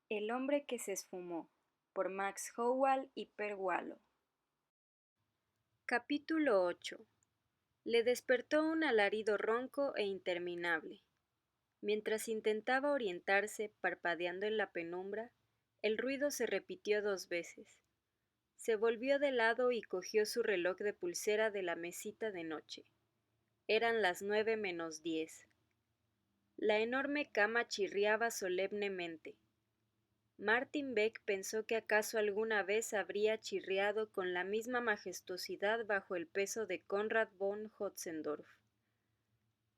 El hombre que se esfumó, por Max Howell y Per Wallo. Capítulo 8. Le despertó un alarido ronco e interminable. Mientras intentaba orientarse, parpadeando en la penumbra, el ruido se repitió 2 veces. Se volvió de lado y cogió su reloj de pulsera de la mesita de noche. Eran las 9:10. La enorme cama chirriaba solemnemente. Martin Beck pensó que acaso alguna vez habría chirriado con la misma majestuosidad bajo el peso de Konrad von Hötzendorf.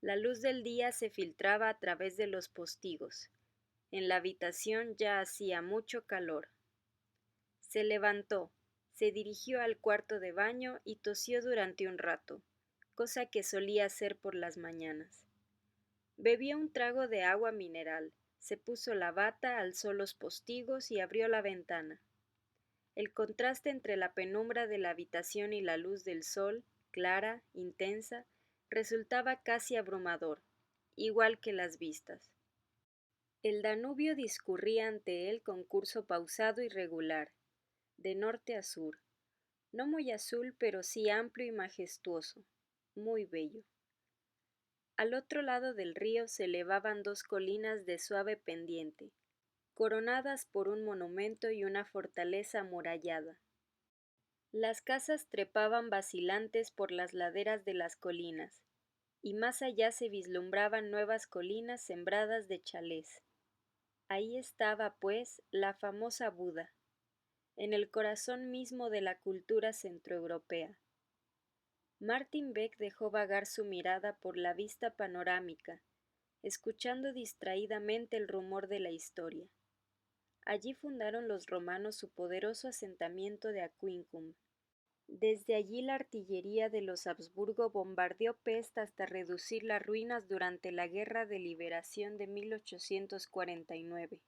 La luz del día se filtraba a través de los postigos. En la habitación ya hacía mucho calor. Se levantó, se dirigió al cuarto de baño y tosió durante un rato, cosa que solía hacer por las mañanas. Bebió un trago de agua mineral, se puso la bata, alzó los postigos y abrió la ventana. El contraste entre la penumbra de la habitación y la luz del sol, clara, intensa, resultaba casi abrumador, igual que las vistas. El Danubio discurría ante él con curso pausado y regular, de norte a sur, no muy azul, pero sí amplio y majestuoso, muy bello. Al otro lado del río se elevaban 2 colinas de suave pendiente, coronadas por un monumento y una fortaleza amurallada. Las casas trepaban vacilantes por las laderas de las colinas, y más allá se vislumbraban nuevas colinas sembradas de chalés. Ahí estaba, pues, la famosa Buda, en el corazón mismo de la cultura centroeuropea. Martin Beck dejó vagar su mirada por la vista panorámica, escuchando distraídamente el rumor de la historia. Allí fundaron los romanos su poderoso asentamiento de Aquincum. Desde allí la artillería de los Habsburgo bombardeó Pest hasta reducir las ruinas durante la Guerra de Liberación de 1849.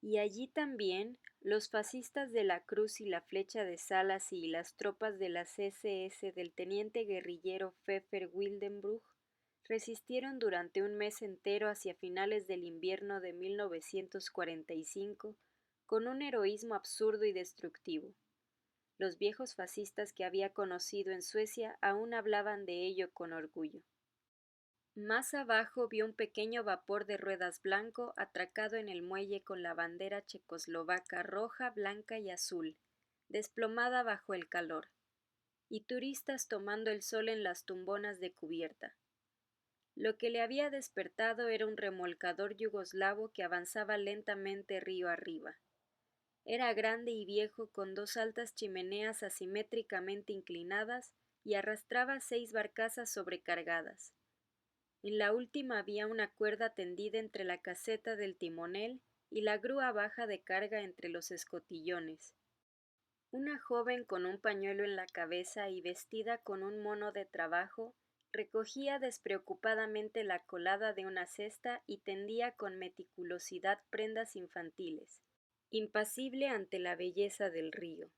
Y allí también los fascistas de la Cruz y la Flecha de Salas y las tropas de las SS del teniente guerrillero Pfeffer Wildenbruch resistieron durante un mes entero hacia finales del invierno de 1945 con un heroísmo absurdo y destructivo. Los viejos fascistas que había conocido en Suecia aún hablaban de ello con orgullo. Más abajo vio un pequeño vapor de ruedas blanco atracado en el muelle con la bandera checoslovaca roja, blanca y azul, desplomada bajo el calor, y turistas tomando el sol en las tumbonas de cubierta. Lo que le había despertado era un remolcador yugoslavo que avanzaba lentamente río arriba. Era grande y viejo con 2 altas chimeneas asimétricamente inclinadas y arrastraba 6 barcazas sobrecargadas. En la última había una cuerda tendida entre la caseta del timonel y la grúa baja de carga entre los escotillones. Una joven con un pañuelo en la cabeza y vestida con un mono de trabajo recogía despreocupadamente la colada de una cesta y tendía con meticulosidad prendas infantiles, impasible ante la belleza del río.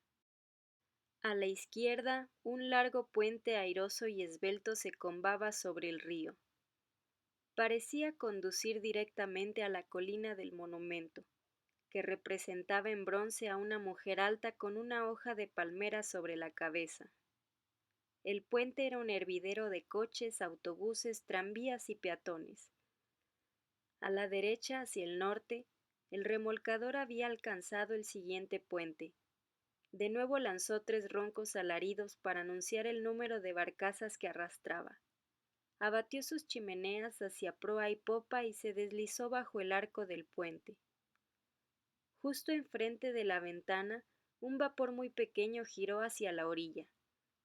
A la izquierda, un largo puente airoso y esbelto se combaba sobre el río. Parecía conducir directamente a la colina del monumento, que representaba en bronce a una mujer alta con una hoja de palmera sobre la cabeza. El puente era un hervidero de coches, autobuses, tranvías y peatones. A la derecha, hacia el norte, el remolcador había alcanzado el siguiente puente. De nuevo lanzó 3 roncos alaridos para anunciar el número de barcazas que arrastraba. Abatió sus chimeneas hacia proa y popa y se deslizó bajo el arco del puente. Justo enfrente de la ventana, un vapor muy pequeño giró hacia la orilla.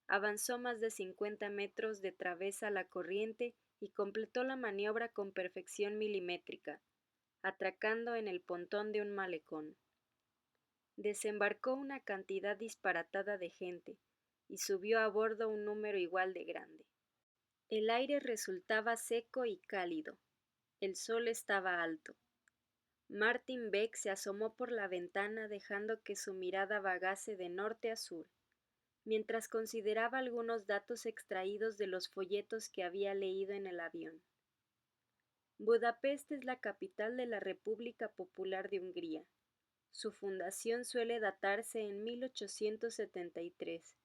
Avanzó más de 50 metros de través a la corriente y completó la maniobra con perfección milimétrica, atracando en el pontón de un malecón. Desembarcó una cantidad disparatada de gente y subió a bordo un número igual de grande. El aire resultaba seco y cálido. El sol estaba alto. Martin Beck se asomó por la ventana dejando que su mirada vagase de norte a sur, mientras consideraba algunos datos extraídos de los folletos que había leído en el avión. Budapest es la capital de la República Popular de Hungría, Su fundación suele datarse en 1873,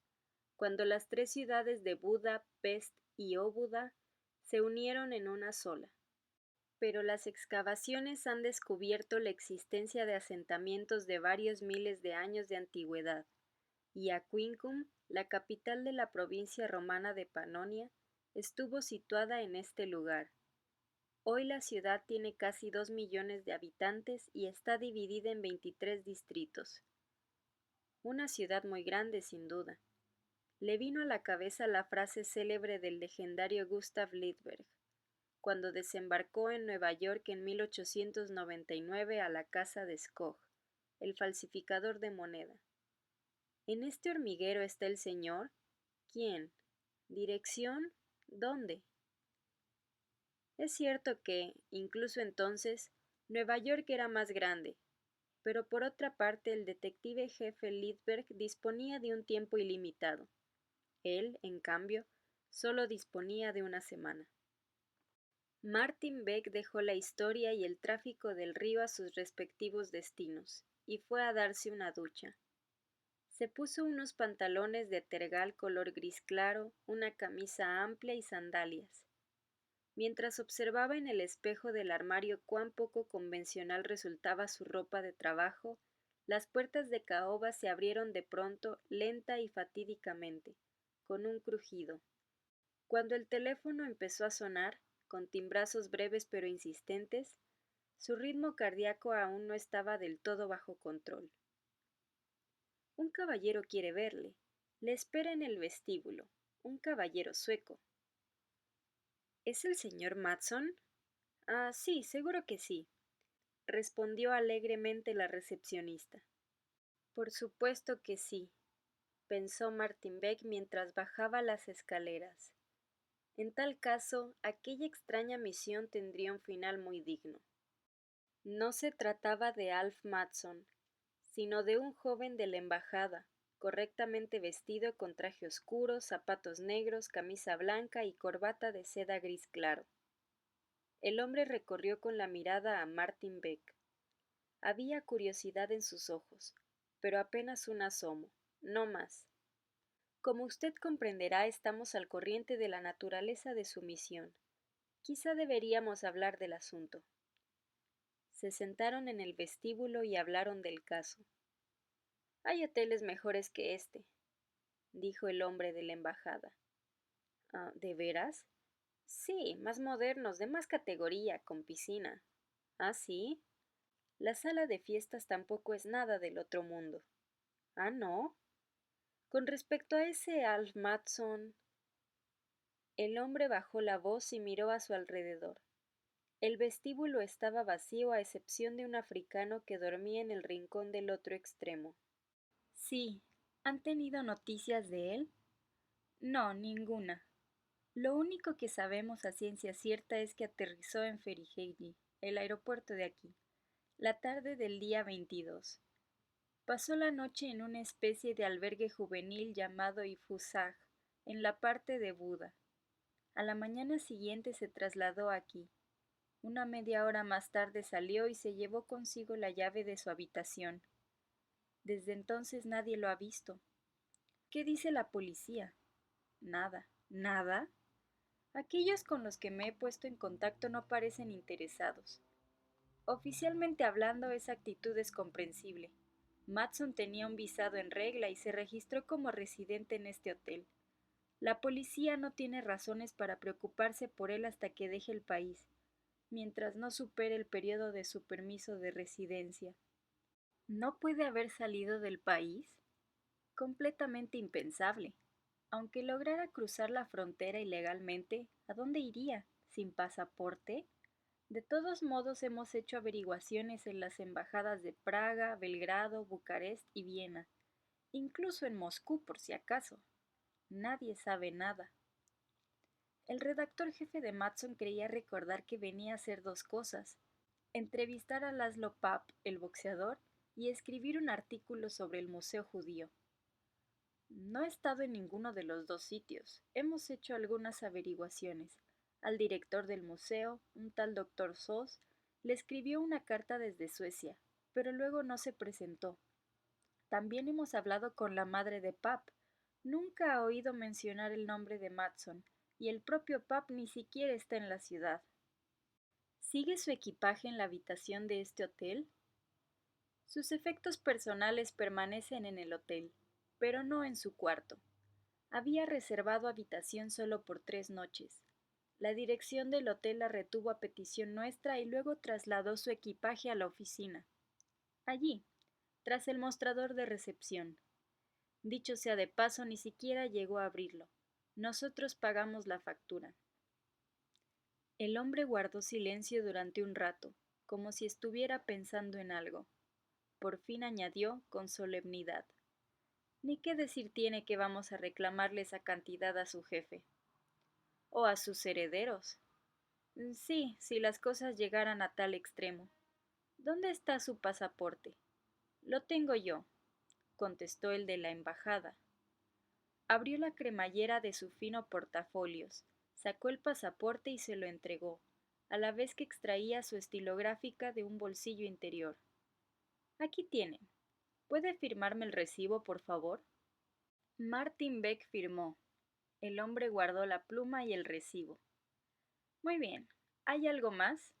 cuando las tres ciudades de Buda, Pest y Óbuda se unieron en una sola. Pero las excavaciones han descubierto la existencia de asentamientos de varios miles de años de antigüedad, y Aquincum, la capital de la provincia romana de Panonia, estuvo situada en este lugar. Hoy la ciudad tiene casi 2 millones de habitantes y está dividida en 23 distritos. Una ciudad muy grande, sin duda. Le vino a la cabeza la frase célebre del legendario Gustav Lidberg, cuando desembarcó en Nueva York en 1899 a la casa de Skog, el falsificador de moneda. ¿En este hormiguero está el señor? ¿Quién? ¿Dirección? ¿Dónde? Es cierto que, incluso entonces, Nueva York era más grande, pero por otra parte el detective jefe Lidberg disponía de un tiempo ilimitado. Él, en cambio, solo disponía de una semana. Martin Beck dejó la historia y el tráfico del río a sus respectivos destinos, y fue a darse una ducha. Se puso unos pantalones de tergal color gris claro, una camisa amplia y sandalias. Mientras observaba en el espejo del armario cuán poco convencional resultaba su ropa de trabajo, las puertas de caoba se abrieron de pronto, lenta y fatídicamente, con un crujido. Cuando el teléfono empezó a sonar, con timbrazos breves pero insistentes, su ritmo cardíaco aún no estaba del todo bajo control. Un caballero quiere verle. Le espera en el vestíbulo. Un caballero sueco. ¿Es el señor Matson? Ah, sí, seguro que sí, respondió alegremente la recepcionista. Por supuesto que sí, pensó Martin Beck mientras bajaba las escaleras. En tal caso, aquella extraña misión tendría un final muy digno. No se trataba de Alf Matson, sino de un joven de la embajada, correctamente vestido con traje oscuro, zapatos negros, camisa blanca y corbata de seda gris claro. El hombre recorrió con la mirada a Martin Beck. Había curiosidad en sus ojos, pero apenas un asomo, no más. Como usted comprenderá, estamos al corriente de la naturaleza de su misión. Quizá deberíamos hablar del asunto. Se sentaron en el vestíbulo y hablaron del caso. Hay hoteles mejores que este, dijo el hombre de la embajada. Ah, ¿de veras? Sí, más modernos, de más categoría, con piscina. ¿Ah, sí? La sala de fiestas tampoco es nada del otro mundo. ¿Ah, no? Con respecto a ese Alf Matson, el hombre bajó la voz y miró a su alrededor. El vestíbulo estaba vacío a excepción de un africano que dormía en el rincón del otro extremo. Sí, ¿han tenido noticias de él? No, ninguna. Lo único que sabemos a ciencia cierta es que aterrizó en Feriheidi, el aeropuerto de aquí, la tarde del día 22. Pasó la noche en una especie de albergue juvenil llamado Ifusaj, en la parte de Buda. A la mañana siguiente se trasladó aquí. Una media hora más tarde salió y se llevó consigo la llave de su habitación. Desde entonces nadie lo ha visto. ¿Qué dice la policía? Nada. ¿Nada? Aquellos con los que me he puesto en contacto no parecen interesados. Oficialmente hablando, esa actitud es comprensible. Matson tenía un visado en regla y se registró como residente en este hotel. La policía no tiene razones para preocuparse por él hasta que deje el país, mientras no supere el periodo de su permiso de residencia. ¿No puede haber salido del país? Completamente impensable. Aunque lograra cruzar la frontera ilegalmente, ¿a dónde iría? ¿Sin pasaporte? De todos modos, hemos hecho averiguaciones en las embajadas de Praga, Belgrado, Bucarest y Viena, incluso en Moscú por si acaso. Nadie sabe nada. El redactor jefe de Matson creía recordar que venía a hacer dos cosas: entrevistar a Laszlo Papp, el boxeador, y escribir un artículo sobre el Museo Judío. No he estado en ninguno de los dos sitios. Hemos hecho algunas averiguaciones. Al director del museo, un tal doctor Sos, le escribió una carta desde Suecia. pero luego no se presentó. También hemos hablado con la madre de Pap. Nunca ha oído mencionar el nombre de Matson, y el propio Pap ni siquiera está en la ciudad. ¿Sigue su equipaje en la habitación de este hotel? Sus efectos personales permanecen en el hotel, pero no en su cuarto. Había reservado habitación solo por 3 noches. La dirección del hotel la retuvo a petición nuestra y luego trasladó su equipaje a la oficina. Allí, tras el mostrador de recepción. Dicho sea de paso, ni siquiera llegó a abrirlo. Nosotros pagamos la factura. El hombre guardó silencio durante un rato, como si estuviera pensando en algo. Por fin añadió con solemnidad: Ni qué decir tiene que vamos a reclamarle esa cantidad a su jefe. O a sus herederos. Sí, si las cosas llegaran a tal extremo. ¿Dónde está su pasaporte? Lo tengo yo, contestó el de la embajada. Abrió la cremallera de su fino portafolios, sacó el pasaporte y se lo entregó, a la vez que extraía su estilográfica de un bolsillo interior. Aquí tiene. ¿Puede firmarme el recibo, por favor? Martin Beck firmó. El hombre guardó la pluma y el recibo. Muy bien. ¿Hay algo más?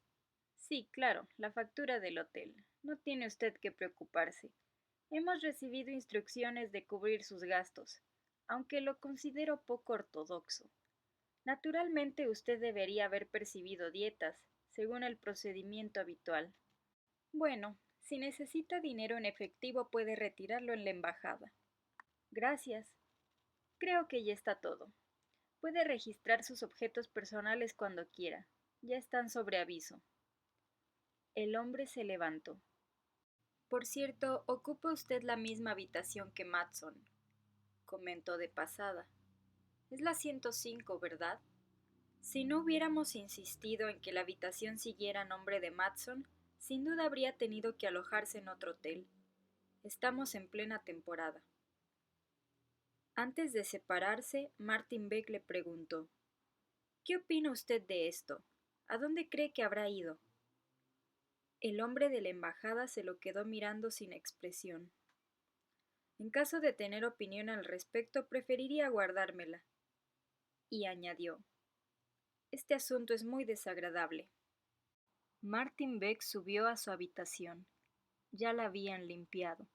Sí, claro, la factura del hotel. No tiene usted que preocuparse. Hemos recibido instrucciones de cubrir sus gastos, aunque lo considero poco ortodoxo. Naturalmente usted debería haber percibido dietas, según el procedimiento habitual. Bueno, si necesita dinero en efectivo puede retirarlo en la embajada. Gracias. Creo que ya está todo. Puede registrar sus objetos personales cuando quiera. Ya están sobre aviso. El hombre se levantó. Por cierto, ocupa usted la misma habitación que Matson, comentó de pasada. Es la 105, ¿verdad? Si no hubiéramos insistido en que la habitación siguiera a nombre de Matson, sin duda habría tenido que alojarse en otro hotel. Estamos en plena temporada. Antes de separarse, Martin Beck le preguntó: ¿Qué opina usted de esto? ¿A dónde cree que habrá ido? El hombre de la embajada se lo quedó mirando sin expresión. En caso de tener opinión al respecto, preferiría guardármela. Y añadió: Este asunto es muy desagradable. Martin Beck subió a su habitación. Ya la habían limpiado.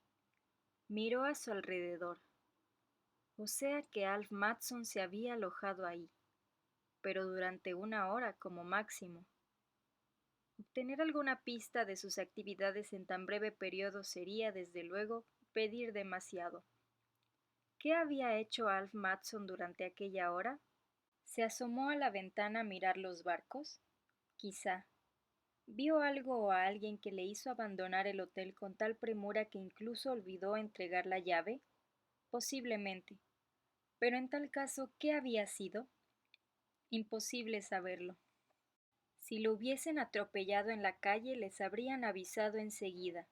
Miró a su alrededor. O sea que Alf Matson se había alojado ahí, pero durante 1 hora como máximo. Obtener alguna pista de sus actividades en tan breve periodo sería, desde luego, pedir demasiado. ¿Qué había hecho Alf Matson durante aquella hora? ¿Se asomó a la ventana a mirar los barcos? Quizá. ¿Vio algo o a alguien que le hizo abandonar el hotel con tal premura que incluso olvidó entregar la llave? Posiblemente. Pero en tal caso, ¿qué había sido? Imposible saberlo. Si lo hubiesen atropellado en la calle, les habrían avisado enseguida.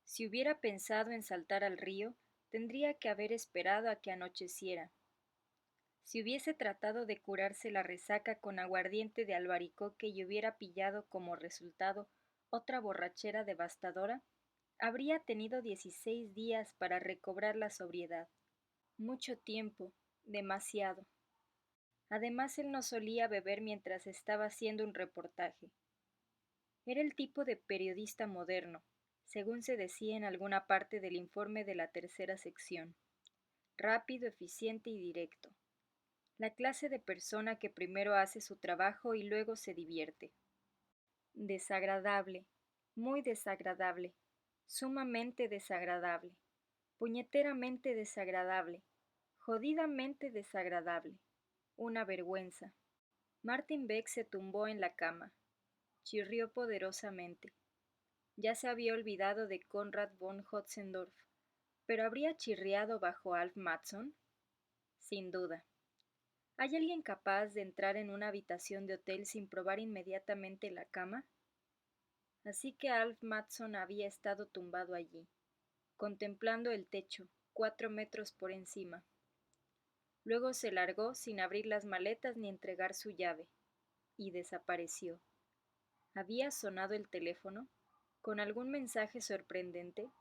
Si hubiera pensado en saltar al río, tendría que haber esperado a que anocheciera. Si hubiese tratado de curarse la resaca con aguardiente de albaricoque y hubiera pillado como resultado otra borrachera devastadora, habría tenido 16 días para recobrar la sobriedad. Mucho tiempo, demasiado. Además, él no solía beber mientras estaba haciendo un reportaje. Era el tipo de periodista moderno, según se decía en alguna parte del informe de la tercera sección. Rápido, eficiente y directo. La clase de persona que primero hace su trabajo y luego se divierte. Desagradable, muy desagradable, sumamente desagradable, puñeteramente desagradable, jodidamente desagradable, una vergüenza. Martin Beck se tumbó en la cama, chirrió poderosamente. Ya se había olvidado de Conrad von Hotzendorf, pero ¿habría chirriado bajo Alf Matson? Sin duda. ¿Hay alguien capaz de entrar en una habitación de hotel sin probar inmediatamente la cama? Así que Alf Matson había estado tumbado allí, contemplando el techo, 4 metros por encima. Luego se largó sin abrir las maletas ni entregar su llave, y desapareció. ¿Había sonado el teléfono? ¿Con algún mensaje sorprendente?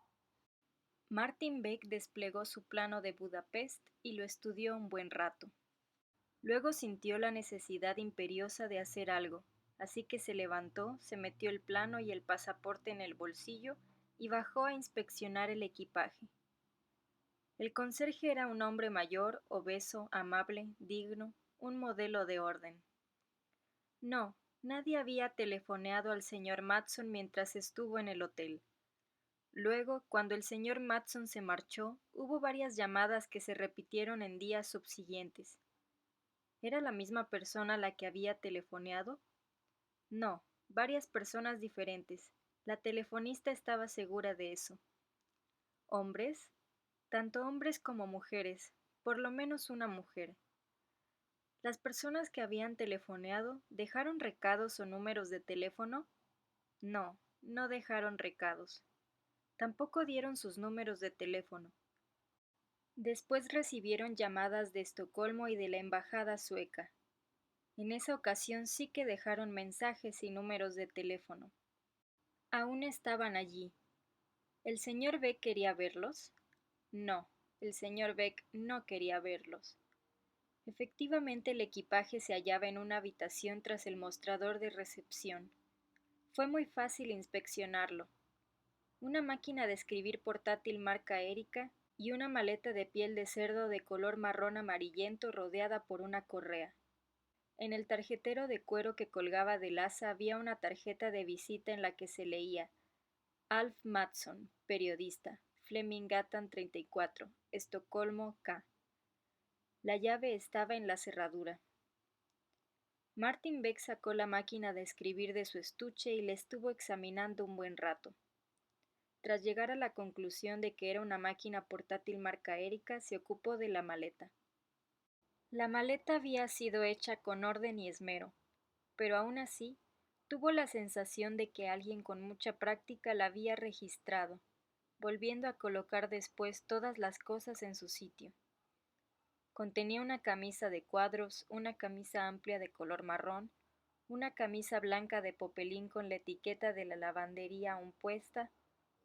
Martin Beck desplegó su plano de Budapest y lo estudió un buen rato. Luego sintió la necesidad imperiosa de hacer algo, así que se levantó, se metió el plano y el pasaporte en el bolsillo y bajó a inspeccionar el equipaje. El conserje era un hombre mayor, obeso, amable, digno, un modelo de orden. No, nadie había telefoneado al señor Matson mientras estuvo en el hotel. Luego, cuando el señor Matson se marchó, hubo varias llamadas que se repitieron en días subsiguientes. ¿Era la misma persona la que había telefoneado? No, varias personas diferentes. La telefonista estaba segura de eso. ¿Hombres? Tanto hombres como mujeres, por lo menos una mujer. Las personas que habían telefoneado dejaron recados o números de teléfono. No, no dejaron recados. Tampoco dieron sus números de teléfono. Después recibieron llamadas de Estocolmo y de la embajada sueca. En esa ocasión sí que dejaron mensajes y números de teléfono. Aún estaban allí. ¿El señor Beck quería verlos? No, el señor Beck no quería verlos. Efectivamente, el equipaje se hallaba en una habitación tras el mostrador de recepción. Fue muy fácil inspeccionarlo. Una máquina de escribir portátil marca Erika y una maleta de piel de cerdo de color marrón amarillento rodeada por una correa. En el tarjetero de cuero que colgaba del asa había una tarjeta de visita en la que se leía: Alf Mattsson, periodista, Flemingatan 34, Estocolmo, K. La llave estaba en la cerradura. Martin Beck sacó la máquina de escribir de su estuche y la estuvo examinando un buen rato. Tras llegar a la conclusión de que era una máquina portátil marca Erika, se ocupó de la maleta. La maleta había sido hecha con orden y esmero, pero aún así tuvo la sensación de que alguien con mucha práctica la había registrado, volviendo a colocar después todas las cosas en su sitio. Contenía una camisa de cuadros, una camisa amplia de color marrón, una camisa blanca de popelín con la etiqueta de la lavandería aún puesta,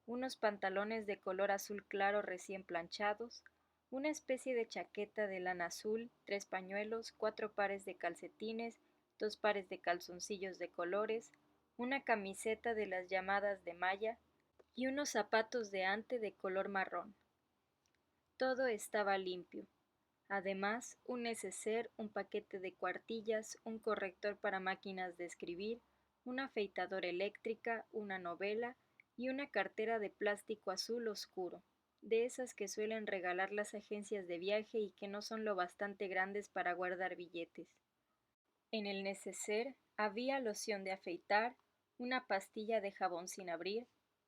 unos pantalones de color azul claro recién planchados, una especie de chaqueta de lana azul, 3 pañuelos, 4 pares de calcetines, 2 pares de calzoncillos de colores, una camiseta de las llamadas de malla y unos zapatos de ante de color marrón. Todo estaba limpio. Además, un neceser, un paquete de cuartillas, un corrector para máquinas de escribir, una afeitadora eléctrica, una novela y una cartera de plástico azul oscuro, de esas que suelen regalar las agencias de viaje y que no son lo bastante grandes para guardar billetes. En el neceser había loción de afeitar, una pastilla de jabón sin abrir,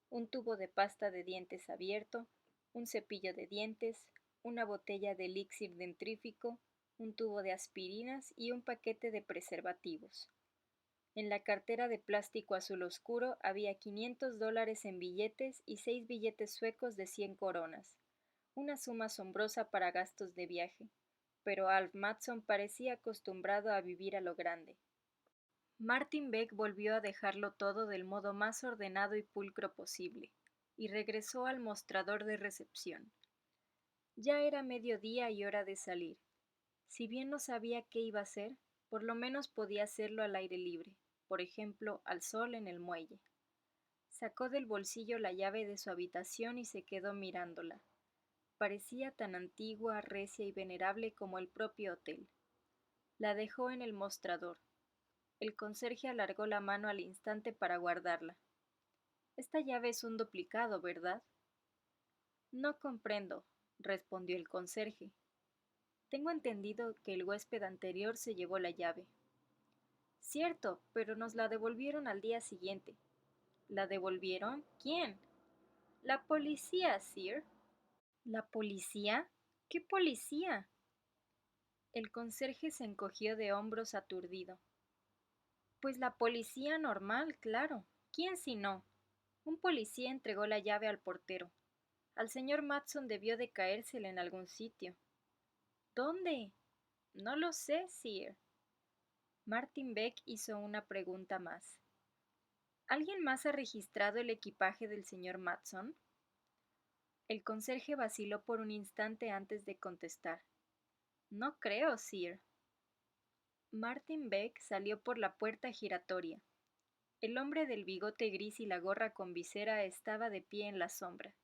un tubo de pasta de dientes abierto, un cepillo de dientes, una botella de elixir dentrífico, un tubo de aspirinas y un paquete de preservativos. En la cartera de plástico azul oscuro había $500 en billetes y 6 billetes suecos de 100 coronas, una suma asombrosa para gastos de viaje, pero Alf Mattsson parecía acostumbrado a vivir a lo grande. Martin Beck volvió a dejarlo todo del modo más ordenado y pulcro posible, y regresó al mostrador de recepción. Ya era mediodía y hora de salir. Si bien no sabía qué iba a hacer, por lo menos podía hacerlo al aire libre, por ejemplo, al sol en el muelle. Sacó del bolsillo la llave de su habitación y se quedó mirándola. Parecía tan antigua, recia y venerable como el propio hotel. La dejó en el mostrador. El conserje alargó la mano al instante para guardarla. Esta llave es un duplicado, ¿verdad? No comprendo, respondió el conserje. Tengo entendido que el huésped anterior se llevó la llave. Cierto, pero nos la devolvieron al día siguiente. ¿La devolvieron? ¿Quién? La policía, sir. ¿La policía? ¿Qué policía? El conserje se encogió de hombros aturdido. Pues la policía normal, claro. ¿Quién si no? Un policía entregó la llave al portero. Al señor Matson debió de caérsela en algún sitio. ¿Dónde? No lo sé, sir. Martin Beck hizo una pregunta más. ¿Alguien más ha registrado el equipaje del señor Matson? El conserje vaciló por un instante antes de contestar. No creo, sir. Martin Beck salió por la puerta giratoria. El hombre del bigote gris y la gorra con visera estaba de pie en la sombra,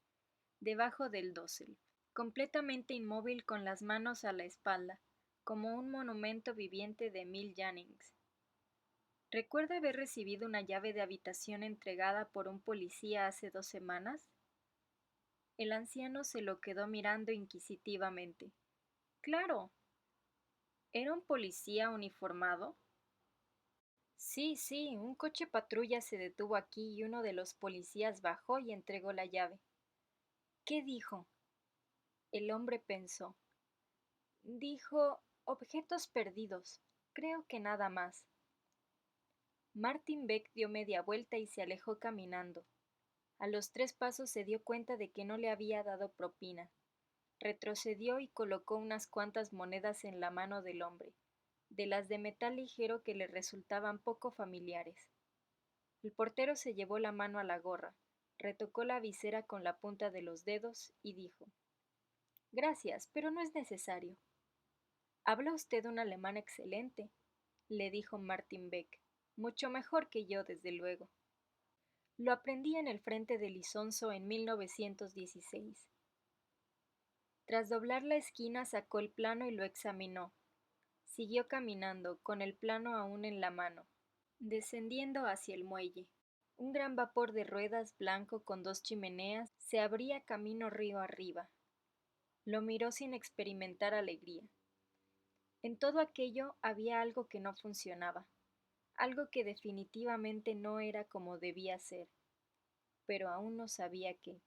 debajo del dosel, completamente inmóvil con las manos a la espalda, como un monumento viviente de Mill Jannings. ¿Recuerda haber recibido una llave de habitación entregada por un policía hace 2 semanas? El anciano se lo quedó mirando inquisitivamente. Claro. ¿Era un policía uniformado? Sí, sí, un coche patrulla se detuvo aquí y uno de los policías bajó y entregó la llave. ¿Qué dijo? El hombre pensó. Dijo, objetos perdidos. Creo que nada más. Martin Beck dio media vuelta y se alejó caminando. A los 3 pasos se dio cuenta de que no le había dado propina. Retrocedió y colocó unas cuantas monedas en la mano del hombre, de las de metal ligero que le resultaban poco familiares. El portero se llevó la mano a la gorra, retocó la visera con la punta de los dedos y dijo: Gracias, pero no es necesario. Habla usted un alemán excelente, le dijo Martin Beck, mucho mejor que yo, desde luego. Lo aprendí en el frente de Lisonzo en 1916. Tras doblar la esquina sacó el plano y lo examinó. Siguió caminando, con el plano aún en la mano, descendiendo hacia el muelle. Un gran vapor de ruedas blanco con 2 chimeneas se abría camino río arriba. Lo miró sin experimentar alegría. En todo aquello había algo que no funcionaba, algo que definitivamente no era como debía ser, pero aún no sabía qué.